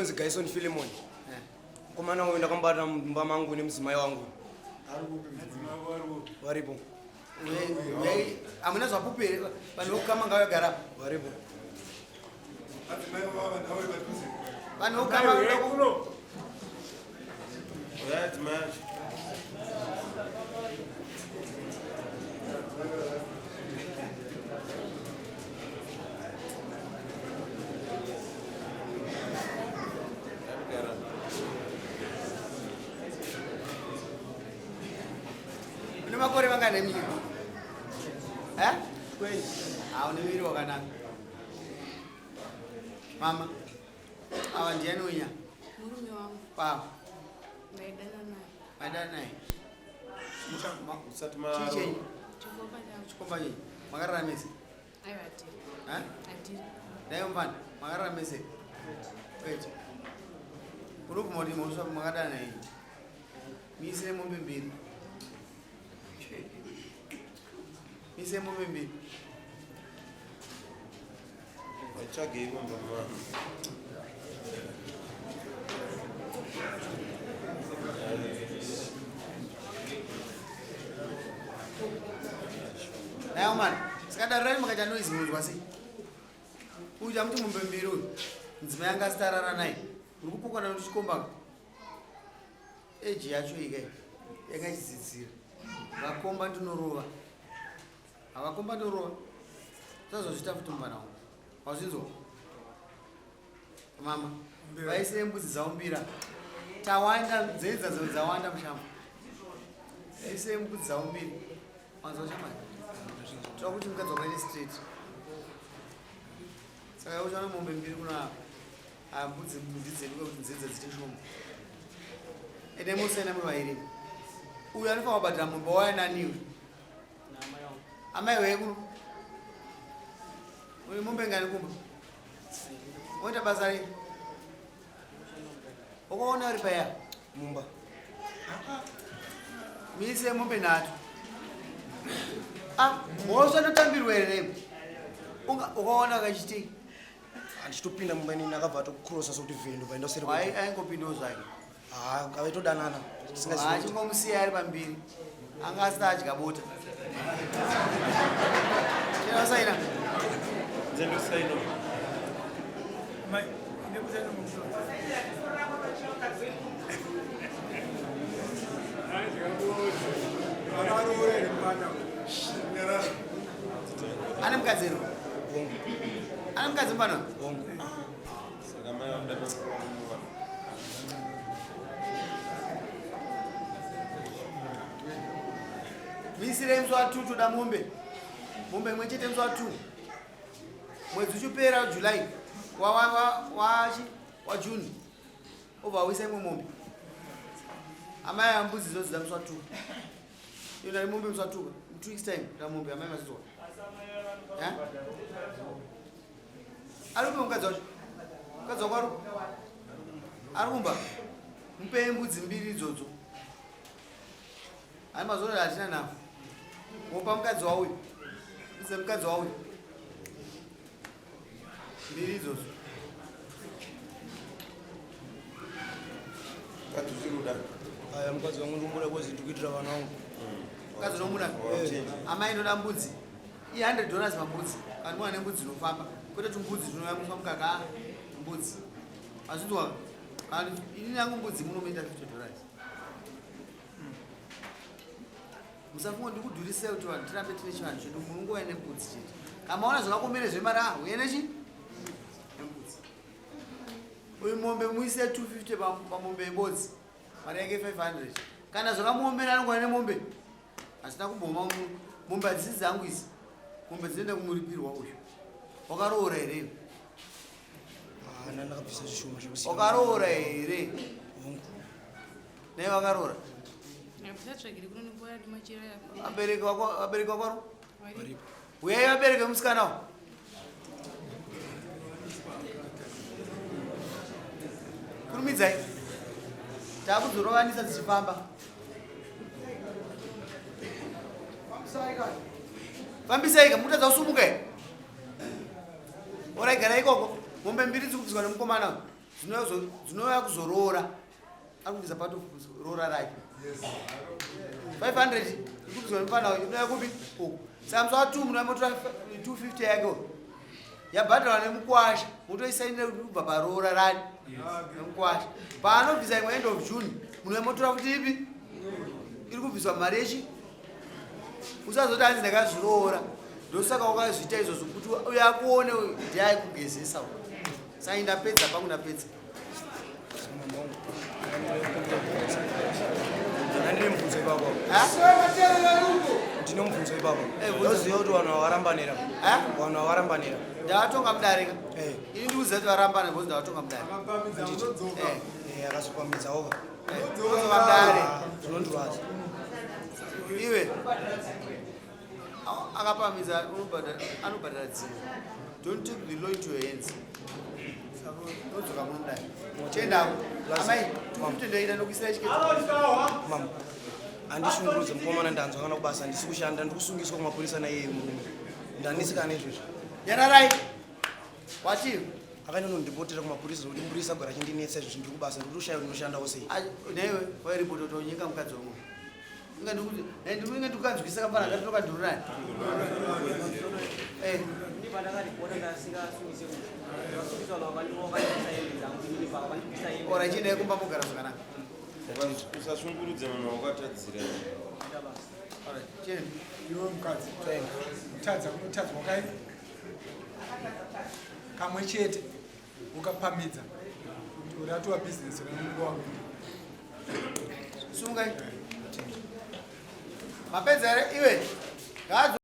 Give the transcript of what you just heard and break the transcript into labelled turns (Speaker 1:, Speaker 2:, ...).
Speaker 1: inonzi Gaison Philemon. Komana uenda kwambata mumba mangu nemzimai wangu. Varipo.
Speaker 2: Amuna zvapupe vanhu vokama ngayo gara
Speaker 1: Varipo.
Speaker 2: vanhu vokama
Speaker 3: kuno. That's match.
Speaker 2: une makore vangane miri haune miri wakanaka mama ava ndiani unya
Speaker 4: Murume wangu
Speaker 2: pavo
Speaker 4: ndaidana naye.
Speaker 2: maidana naye
Speaker 3: Usati
Speaker 2: chichenyi
Speaker 4: Chikomba changu.
Speaker 2: chikomba chenyi makarara mese
Speaker 4: Aiwa atiri.
Speaker 2: Eh?
Speaker 4: Atiri.
Speaker 2: dai mufana makarara mese kwete uri kumoti mosva makadana naye miisire mombe mbiri miisire mombe mbiri
Speaker 3: Wachage ngomba mama.
Speaker 2: nayo mani sikadarurani makaita noizi munzwa sei uita muti mombe mbiri uyu nzima yanga asitarara naye uri kupokana nochikomba eji yacho ikai yanga ichidzidzira vakomba ndinorova havakomba ndorova tazozvita futi muvana wangu wazvinzwa mama vaisire mbudzi dzaumbira tawanda dzedza dzawanda mushambo vaisire mbudzi dzaumbiri wanzwa shamai tova kuti mukadzi wakaite straight saka uchaona mombe mbiri kuna mbudzi ndidzeduka kuti nzedza dzite shoma ende musena muvairi uyu anofanwa kubhadhira mombe waya naniwe amai wekuno uri mombe ngani kumba oita basa rei ukaona uri paya
Speaker 1: Mumba.
Speaker 2: miise mombe nhatu mosva notambirwa here ukaona kachitei
Speaker 1: Anditopinda mumba inini akabva atokrosa sokuti vhendo paindosere.
Speaker 2: aingopindawo zvake
Speaker 1: Avaitodanana.
Speaker 2: achingomusiya ari pambiri anga asina adya bota chinosaina
Speaker 3: Zendo saino.
Speaker 2: ane mukadzero ane mukadzi mupano
Speaker 3: Saka mai wandana.
Speaker 2: misire mswa 2 toda mombe imwe chete mswa 2 mwedzi uchipera July wa June obva wisa imwe mombe amai ambudzi dzodzi mswa 2 yona mombe mswa 2 2 weeks time da mombe amai mazizwa ari kupe mukadzi wacho mukadzi wako ari kumba mupe mbudzi mbiri idzodzo ani mazuva hatina navo wopa mukadzi wauyu ise mukadzi wauyu mbiri idzodzo
Speaker 3: Katusiruda.
Speaker 1: Aya mukadzi wangu ndimboda kwezi kuitira vana vangu.
Speaker 2: mukadzi unomuda amai ndoda mbudzi $100 mambudzi kana mwana nembudzi inofamba kwete tumbudzi tunoyamiswa mukaka mbudzi azvitwa kana ini yangu mbudzi munomeita $50 musafunga ndikudhurise kuti vanhu tirambe tine chivanhu chedu munongova nembudzi chete kana maona zvakakomere zvemari uye nechi nembudzi uyu mombe muise 250 pamombe yebodzi mari yake 500 kana zvakamuombera anongova nemombe asina kumboma mombe hadzisi dzangu izi mombe dzinoenda kumuripirwa uyu wakaroora here
Speaker 1: Ndakabvisa chishoma chekusiya.
Speaker 2: wakaroora here nei wakaroora
Speaker 4: Ndatsvagira kuno nekuya machira yako.
Speaker 2: abereki wakwaro
Speaker 4: Varipo.
Speaker 2: uyai vabereki vemusikanawo kurumidzai takudzorovanisa dzichifamba fambisai mutadza kusumuka here oraigara ikoko mombe mbiri dzikubviswa nemukomana dzinouya kuzoroora akubvisa pato roora rake 500 ikubviswa mufana inouya kupi uku saka musi wa2 munomotora 250 yake yabhadharwa nemukwasha mutoisainira kuti kubva paroora rani nemukwasha paanobvisa imwe end of June munomotora kuti ipi iri kubviswa mari yechi usazoti hanzi ndakazviroora ndosaka wakazviita izvozvo kuti uye akuone ndiye kugezesa saka ndapedza pangu ndapedza
Speaker 1: ndine mubvunzo ipapo ndine mubvunzo ipapo ndoziva kuti vanhu havarambanira vanhu havarambanira
Speaker 2: ndavatonga mudarika ini ndikuziva kuti varambana bcause ndavatonga mudarika
Speaker 1: akazopamidzawoka
Speaker 2: tonga mudare
Speaker 1: zvinondiwaza
Speaker 2: iwe akapamidza anobhadhara dzimwe don't take the law into your hands nodzoka munodai tiendako amai 250 ndoita nokuisira chiketi
Speaker 1: mama handishungurudze mukomana ndanzwa kana kubasa handisi kushanda ndikusungiswa kumapurisa naiyeye murume ndandisikana izvozvo
Speaker 2: yanarai watiyo
Speaker 1: akainonondipotera kumapurisa kuti mupurisa agora achindinetsa izvozvo ndiri kubasa ndikuti ushayiwa ndinoshandawo sei
Speaker 2: newe wairipoto tonyika mukadzi womwe inge ndikukanzwisa kafana katinoka dhururani ora chiinaye kumba mugara zvakanaka
Speaker 3: usashungurudze munhu wakatadzira
Speaker 5: iwe mukadzi kutadza kunotadzwa kai kamwe chete ukapamidza kuti uri atiwa bhizinesi remungo wako
Speaker 2: sungai mapedza here iwe gadzo